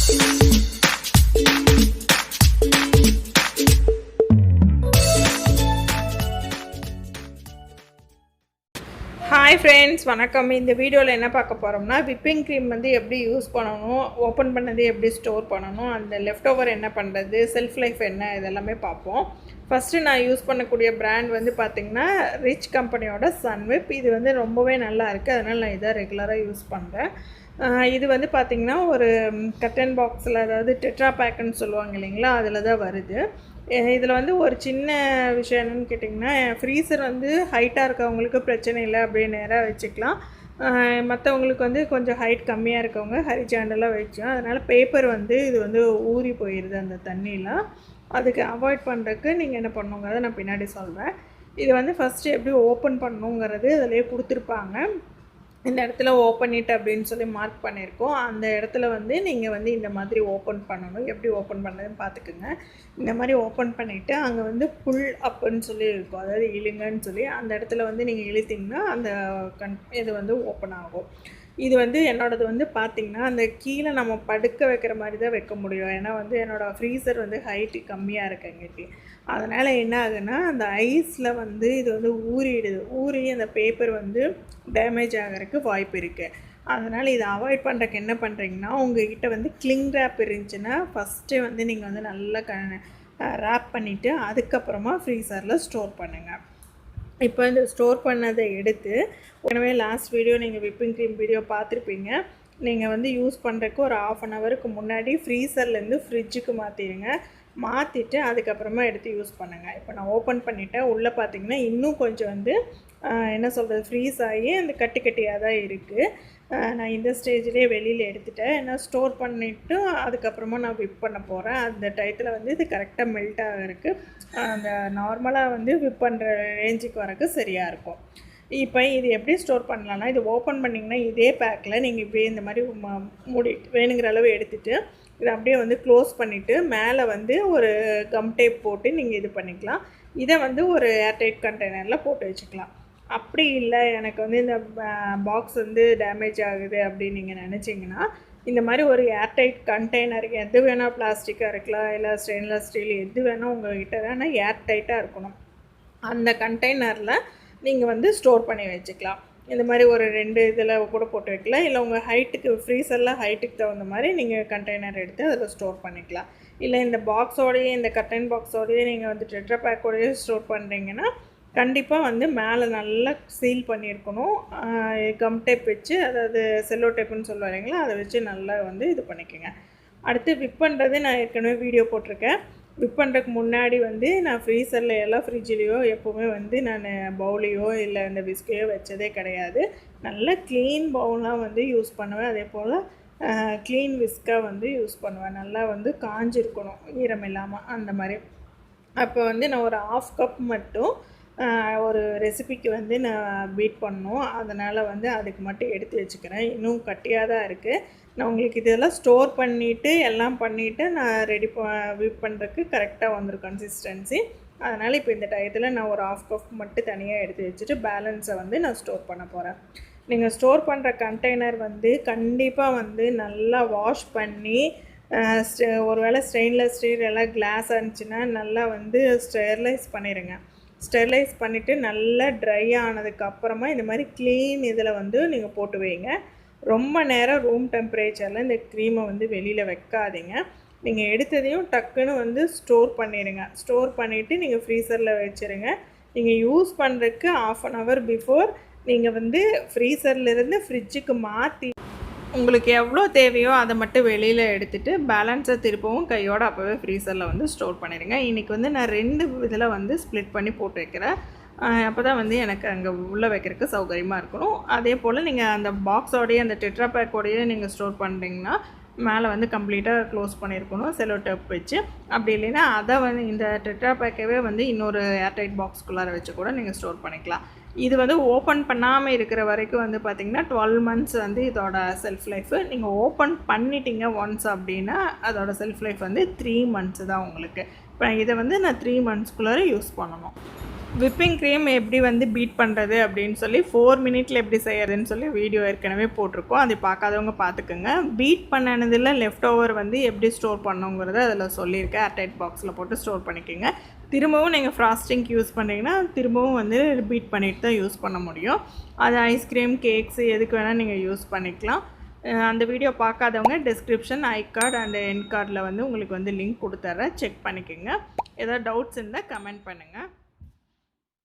Hi friends, வணக்கம். இந்த வீடியோவில் என்ன பார்க்க போகிறோம்னா, விப்பிங் க்ரீம் வந்து எப்படி யூஸ் பண்ணணும், ஓப்பன் பண்ணது எப்படி ஸ்டோர் பண்ணணும், அந்த லெஃப்ட் ஓவர் என்ன பண்ணுறது, செல்ஃப் லைஃப் என்ன, இதெல்லாமே பார்ப்போம். ஃபஸ்ட்டு நான் யூஸ் பண்ணக்கூடிய பிராண்ட் வந்து பார்த்திங்கன்னா ரிச் கம்பெனியோட சன்விப். இது வந்து ரொம்பவே நல்லா இருக்குது, அதனால் நான் இதை ரெகுலராக யூஸ் பண்ணுறேன். இது வந்து பார்த்திங்கன்னா ஒரு கட்டன் பாக்ஸில், அதாவது டெட்ரா பேக்குன்னு சொல்லுவாங்க இல்லைங்களா, அதில் தான் வருது. இதில் வந்து ஒரு சின்ன விஷயம் என்னென்னு கேட்டிங்கன்னா, ஃப்ரீசர் வந்து ஹைட்டாக இருக்கவங்களுக்கு பிரச்சனை இல்லை, அப்படியே நேராக வச்சுக்கலாம். மற்றவங்களுக்கு வந்து கொஞ்சம் ஹைட் கம்மியாக இருக்கவங்க ஹரிஜாண்டலாக வச்சோம். அதனால் பேப்பர் வந்து இது வந்து ஊறி போயிடுது அந்த தண்ணியில். அதுக்கு அவாய்ட் பண்ணுறதுக்கு நீங்கள் என்ன பண்ணுங்கிறத நான் பின்னாடி சொல்கிறேன். இது வந்து ஃபஸ்ட்டு எப்படி ஓப்பன் பண்ணணுங்கிறது அதிலே கொடுத்துருப்பாங்க. இந்த இடத்துல ஓப்பன் இட் அப்படின்னு சொல்லி மார்க் பண்ணியிருக்கோம். அந்த இடத்துல வந்து நீங்கள் வந்து இந்த மாதிரி ஓப்பன் பண்ணணும். எப்படி ஓப்பன் பண்ணதுன்னு பார்த்துக்குங்க. இந்த மாதிரி ஓப்பன் பண்ணிவிட்டு அங்கே வந்து புல் அப்புன்னு சொல்லி இருக்கும், அதாவது இழுங்கன்னு சொல்லி அந்த இடத்துல வந்து நீங்கள் இழுத்திங்கன்னா அந்த இது வந்து ஓப்பன் ஆகும். இது வந்து என்னோடது வந்து பார்த்திங்கன்னா அந்த கீழே நம்ம படுக்க வைக்கிற மாதிரி தான் வைக்க முடியும். ஏன்னா வந்து என்னோடய ஃப்ரீசர் வந்து ஹைட்டு கம்மியாக இருக்குங்கிட்டி. அதனால் என்ன ஆகுதுன்னா, அந்த ஐஸில் வந்து இது வந்து ஊறி அந்த பேப்பர் வந்து டேமேஜ் ஆகிறதுக்கு வாய்ப்பு இருக்குது. அதனால் இதை அவாய்ட் பண்ணுறதுக்கு என்ன பண்ணுறீங்கன்னா, உங்கள்கிட்ட வந்து கிளிங் ரேப் இருந்துச்சுன்னா ஃபஸ்ட்டே வந்து நீங்கள் வந்து நல்லா ரேப் பண்ணிவிட்டு அதுக்கப்புறமா ஃப்ரீசரில் ஸ்டோர் பண்ணுங்கள். இப்போ இந்த ஸ்டோர் பண்ணதை எடுத்து, உடனே லாஸ்ட் வீடியோ நீங்கள் விப்பிங் க்ரீம் வீடியோ பார்த்துருப்பீங்க. நீங்கள் வந்து யூஸ் பண்ணுறதுக்கு ஒரு 1/2 அன் ஹவருக்கு முன்னாடி ஃப்ரீசர்லேருந்து ஃப்ரிட்ஜுக்கு மாற்றிட்டு அதுக்கப்புறமா எடுத்து யூஸ் பண்ணுங்கள். இப்போ நான் ஓப்பன் பண்ணிவிட்டேன். உள்ளே பார்த்திங்கன்னா இன்னும் கொஞ்சம் வந்து என்ன சொல்கிறது, ஃப்ரீஸ் ஆகி அந்த கட்டியாக தான் இருக்குது. நான் இந்த ஸ்டேஜ்லேயே வெளியில் எடுத்துட்டேன். ஏன்னா ஸ்டோர் பண்ணிவிட்டு அதுக்கப்புறமா நான் விப் பண்ண போகிறேன். அந்த டயத்தில் வந்து இது கரெக்டாக மெல்ட் ஆகிறதுக்கு, அந்த நார்மலாக வந்து விப் பண்ணுற ரேஞ்சுக்கு வரக்கு சரியாக இருக்கும். இப்போ இது எப்படி ஸ்டோர் பண்ணலான்னா, இது ஓப்பன் பண்ணிங்கன்னா இதே பேக்கில் நீங்கள் இப்படியே இந்த மாதிரி மூடி வேணுங்கிற அளவு எடுத்துகிட்டு இதை அப்படியே வந்து க்ளோஸ் பண்ணிவிட்டு மேலே வந்து ஒரு கம் டேப் போட்டு நீங்கள் இது பண்ணிக்கலாம். இதை வந்து ஒரு ஏர்டைட் கண்டெய்னரில் போட்டு வச்சுக்கலாம். அப்படி இல்லை, எனக்கு வந்து இந்த பாக்ஸ் வந்து டேமேஜ் ஆகுது அப்படின்னு நீங்கள் நினச்சிங்கன்னா, இந்த மாதிரி ஒரு ஏர்டைட் கண்டெய்னர், எது வேணால் பிளாஸ்டிக்காக இருக்கலாம், இல்லை ஸ்டெயின்லெஸ் ஸ்டீல், எது வேணால் உங்கள்கிட்ட வேணால் ஏர்டைட்டாக இருக்கணும். அந்த கண்டெய்னரில் நீங்கள் வந்து ஸ்டோர் பண்ணி வச்சுக்கலாம். இந்த மாதிரி ஒரு 2 இதில் கூட போட்டு வைக்கலாம். இல்லை உங்கள் ஹைட்டுக்கு, ஃப்ரீசரில் ஹைட்டுக்கு தகுந்த மாதிரி நீங்கள் கண்டெய்னர் எடுத்து அதில் ஸ்டோர் பண்ணிக்கலாம். இல்லை இந்த பாக்ஸோடையே, இந்த கட்டன் பாக்ஸோடையே நீங்கள் வந்து டெட்ரா பேக்கோடையே ஸ்டோர் பண்ணுறீங்கன்னா, கண்டிப்பாக வந்து மேலே நல்லா சீல் பண்ணியிருக்கணும். கம் டேப் வச்சு, அதாவது செல்லோ டேப்புன்னு சொல்லுவாங்களா, அதை வச்சு நல்லா வந்து இது பண்ணிக்கோங்க. அடுத்து விப் பண்ணுறது நான் ஏற்கனவே வீடியோ போட்டிருக்கேன். விப் பண்ணுறதுக்கு முன்னாடி வந்து நான் ஃப்ரீசரில் எல்லாம் ஃப்ரிட்ஜ்லேயோ எப்போவுமே வந்து நான் பவுலையோ இல்லை இந்த விஸ்கையோ வச்சதே கிடையாது. நல்ல க்ளீன் பவுலாக வந்து யூஸ் பண்ணுவேன். அதே போல் க்ளீன் விஸ்காக வந்து யூஸ் பண்ணுவேன். நல்லா வந்து காஞ்சிருக்கணும், ஈரம் இல்லாமல், அந்த மாதிரி. அப்போ வந்து நான் ஒரு 1/2 கப் மட்டும் ஒரு ரெசிபிக்கு வந்து நான் பீட் பண்ணணும். அதனால் வந்து அதுக்கு மட்டும் எடுத்து வச்சுக்கிறேன். இன்னும் கட்டியாக தான் இருக்குது. நான் உங்களுக்கு இதெல்லாம் ஸ்டோர் பண்ணிவிட்டு எல்லாம் பண்ணிவிட்டு நான் விப் பண்ணுறதுக்கு கரெக்டாக வந்துடும் கன்சிஸ்டன்சி. அதனால் இப்போ இந்த டயத்தில் நான் ஒரு 1/2 கப் மட்டும் தனியாக எடுத்து வச்சுட்டு பேலன்ஸை வந்து நான் ஸ்டோர் பண்ண போகிறேன். நீங்கள் ஸ்டோர் பண்ணுற கண்டெய்னர் வந்து கண்டிப்பாக வந்து நல்லா வாஷ் பண்ணி, ஒரு வேளை ஸ்டெயின்லெஸ் ஸ்டீல் எல்லாம் கிளாஸாக இருந்துச்சுன்னா நல்லா வந்து ஸ்டெர்லைஸ் பண்ணிடுங்க. ஸ்டெர்லைஸ் பண்ணிவிட்டு நல்லா ட்ரை ஆனதுக்கப்புறமா இந்த மாதிரி க்ளீன் இதில் வந்து நீங்கள் போட்டு வைங்க. ரொம்ப நேரம் ரூம் டெம்பரேச்சரில் இந்த க்ரீமை வந்து வெளியில் வைக்காதீங்க. நீங்கள் எடுத்ததையும் டக்குன்னு வந்து ஸ்டோர் பண்ணிடுங்க. ஸ்டோர் பண்ணிவிட்டு நீங்கள் ஃப்ரீசரில் வச்சுருங்க. நீங்கள் யூஸ் பண்ணுறதுக்கு 1/2 அன் ஹவர் பிஃபோர் நீங்கள் வந்து ஃப்ரீசர்லேருந்து ஃப்ரிட்ஜுக்கு மாற்றி உங்களுக்கு எவ்வளோ தேவையோ அதை மட்டும் வெளியில் எடுத்துகிட்டு பேலன்ஸை திருப்பவும் கையோடு அப்போவே ஃப்ரீசரில் வந்து ஸ்டோர் பண்ணிடுங்க. இன்றைக்கி வந்து நான் 2 இதில் வந்து ஸ்ப்ளிட் பண்ணி போட்டு வைக்கிறேன். அப்போ தான் வந்து எனக்கு அங்கே உள்ளே வைக்கிறதுக்கு சௌகரியமாக இருக்கணும். அதே போல் நீங்கள் அந்த பாக்ஸோடையே, அந்த டெட்ரா பேக்கோடையே நீங்கள் ஸ்டோர் பண்ணுறீங்கன்னா மேலே வந்து கம்ப்ளீட்டாக க்ளோஸ் பண்ணியிருக்கணும் செல்லோ டேப் வச்சு. அப்படி இல்லைன்னா அதை வந்து இந்த டெட்ரா பேக்கவே வந்து இன்னொரு ஏர்டைட் பாக்ஸ்குள்ளார வச்சு கூட நீங்கள் ஸ்டோர் பண்ணிக்கலாம். இது வந்து ஓப்பன் பண்ணாமல் இருக்கிற வரைக்கும் வந்து பார்த்திங்கன்னா 12 months வந்து இதோட செல்ஃப் லைஃபு. நீங்கள் ஓப்பன் பண்ணிட்டீங்க ஒன்ஸ் அப்படின்னா அதோட செல்ஃப் லைஃப் வந்து 3 months தான் உங்களுக்கு. இப்போ இதை வந்து நான் 3 monthsக்குள்ளார யூஸ் பண்ணணும். விப்பிங் க்ரீம் எப்படி வந்து பீட் பண்ணுறது அப்படின்னு சொல்லி 4 மினிட்ல எப்படி செய்யறதுன்னு சொல்லி வீடியோ ஏற்கனவே போட்டிருக்கோம். அதை பார்க்காதவங்க பார்த்துக்குங்க. பீட் பண்ணனதில் லெஃப்ட் ஓவர் வந்து எப்படி ஸ்டோர் பண்ணுங்கிறத அதில் சொல்லியிருக்கேன். ஏர்டைட் பாக்ஸில் போட்டு ஸ்டோர் பண்ணிக்கோங்க. திரும்பவும் நீங்கள் ஃப்ராஸ்டிங்க்கு யூஸ் பண்ணிங்கன்னா திரும்பவும் வந்து பீட் பண்ணிட்டு தான் யூஸ் பண்ண முடியும். அது ஐஸ்கிரீம், கேக்ஸு எதுக்கு வேணால் நீங்கள் யூஸ் பண்ணிக்கலாம். அந்த வீடியோ பார்க்காதவங்க description, I card and end கார்டில் வந்து உங்களுக்கு வந்து லிங்க் கொடுத்துட்றேன். செக் பண்ணிக்கோங்க. ஏதாவது டவுட்ஸ் இருந்தால் கமெண்ட் பண்ணுங்கள்.